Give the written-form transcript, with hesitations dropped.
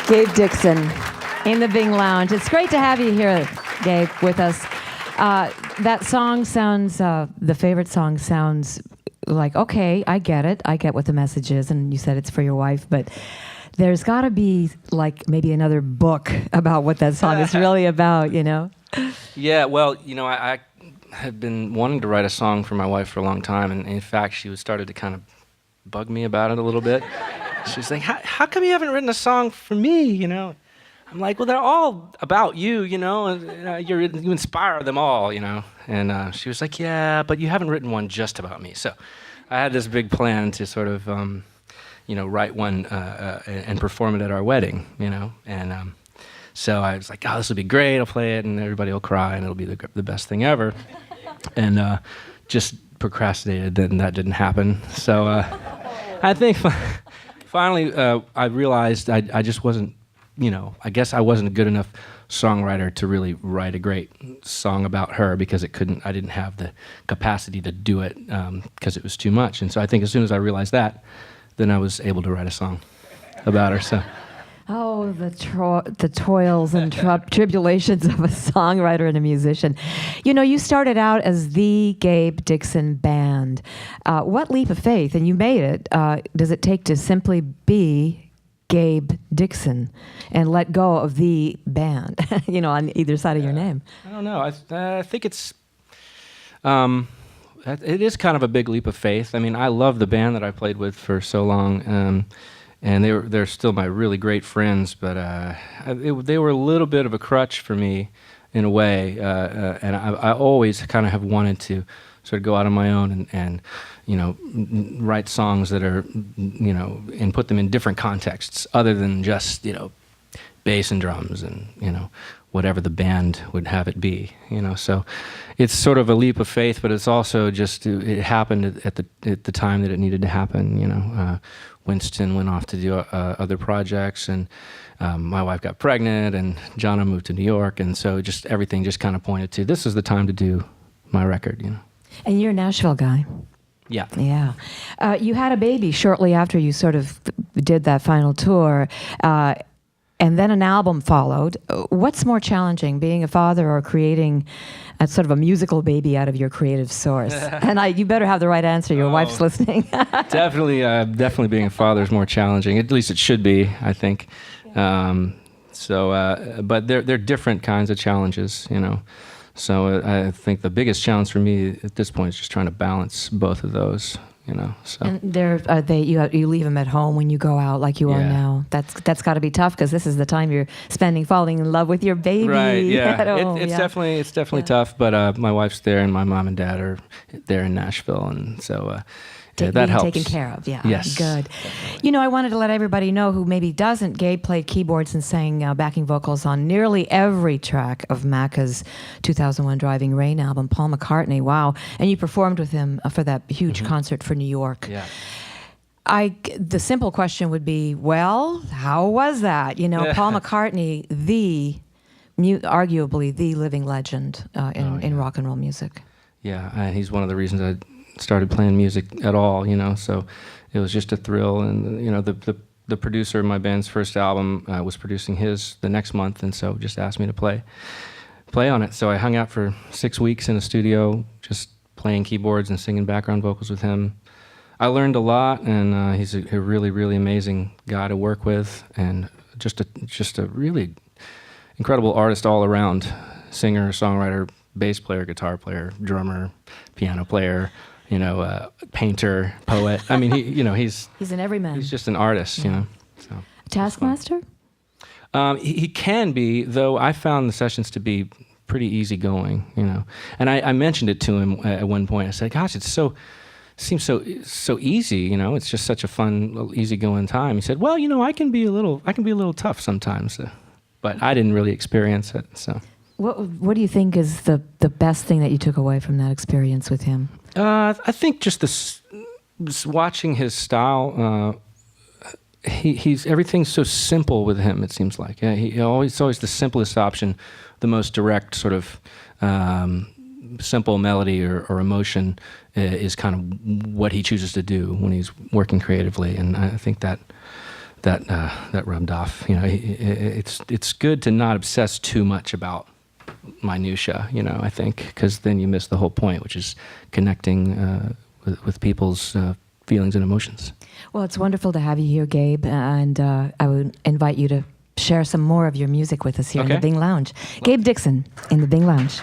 Gabe Dixon in the Bing Lounge. It's great to have you here, Gabe, with us. That song sounds, the favorite song sounds like, okay, I get it. I get what the message is, and you said it's for your wife, but there's got to be like maybe another book about what that song is really about, you know? Yeah, well, you know, I had been wanting to write a song for my wife for a long time, and in fact, she started to kind of bug me about it a little bit. She's like, how come you haven't written a song for me, you know? I'm like, well, they're all about you, you know, and you inspire them all, you know? And she was like, yeah, but you haven't written one just about me. So I had this big plan to sort of, you know, write one and perform it at our wedding, you know? And so I was like, oh, this will be great. I'll play it, and everybody will cry, and it'll be the best thing ever. And just procrastinated, and that didn't happen. So I think finally I realized I just wasn't, you know, I guess I wasn't a good enough songwriter to really write a great song about her, because I didn't have the capacity to do it because it was too much. And so I think as soon as I realized that, then I was able to write a song about her. So. Oh, the toils and tribulations of a songwriter and a musician. You know, you started out as the Gabe Dixon Band. What leap of faith, and you made it, does it take to simply be Gabe Dixon and let go of the band, you know, on either side of your name? I don't know. I think it is kind of a big leap of faith. I mean, I love the band that I played with for so long. And they're still my really great friends, but they were a little bit of a crutch for me in a way, and I always kind of have wanted to sort of go out on my own and you know, write songs that are, you know, and put them in different contexts other than just, you know, bass and drums and, you know, whatever the band would have it be, you know. So it's sort of a leap of faith, but it's also just, it happened at the time that it needed to happen, you know. Winston went off to do other projects, and my wife got pregnant, and Jonna moved to New York, and so just everything just kind of pointed to, this is the time to do my record, you know. And you're a Nashville guy. Yeah. Yeah. You had a baby shortly after you sort of did that final tour, and then an album followed. What's more challenging, being a father or creating a sort of a musical baby out of your creative source? And you better have the right answer. Your wife's listening. Definitely being a father is more challenging. At least it should be, I think. But they're different kinds of challenges, you know. So I think the biggest challenge for me at this point is just trying to balance both of those, you know. So. And you leave them at home when you go out like you are now. That's got to be tough, because this is the time you're spending falling in love with your baby. Right. Yeah. At home. It's definitely tough. But my wife's there, and my mom and dad are there in Nashville, and so. That helps. Taken care of, yeah. Yes. Good. Definitely. You know, I wanted to let everybody know who maybe doesn't. Gabe played keyboards and sang backing vocals on nearly every track of Macca's 2001 Driving Rain album, Paul McCartney. Wow. And you performed with him for that huge concert for New York. Yeah. The simple question would be, well, how was that? You know, Paul McCartney, arguably the living legend in rock and roll music. Yeah, and he's one of the reasons I started playing music at all, you know, so it was just a thrill. And, you know, the producer of my band's first album was producing his the next month, and so just asked me to play on it. So I hung out for 6 weeks in a studio, just playing keyboards and singing background vocals with him. I learned a lot, and he's a really, really amazing guy to work with, and just a really incredible artist all around, singer, songwriter, bass player, guitar player, drummer, piano player, you know, painter, poet. I mean, he's an everyman. He's just an artist, you know. So Taskmaster? He can be, though I found the sessions to be pretty easygoing, you know. And I mentioned it to him at one point. I said, "Gosh, it seems so easy, you know. It's just such a fun, easygoing time." He said, "Well, you know, I can be a little tough sometimes, but I didn't really experience it." So. What do you think is the best thing that you took away from that experience with him? I think just this watching his style. Everything's so simple with him. It seems like it's always the simplest option, the most direct sort of simple melody or emotion is kind of what he chooses to do when he's working creatively, and I think that rubbed off. You know, it's good to not obsess too much about minutia. You know, I think, because then you miss the whole point, which is connecting with people's feelings and emotions. Well, it's wonderful to have you here, Gabe, and I would invite you to share some more of your music with us here in the Bing Lounge. Gabe Dixon in the Bing Lounge.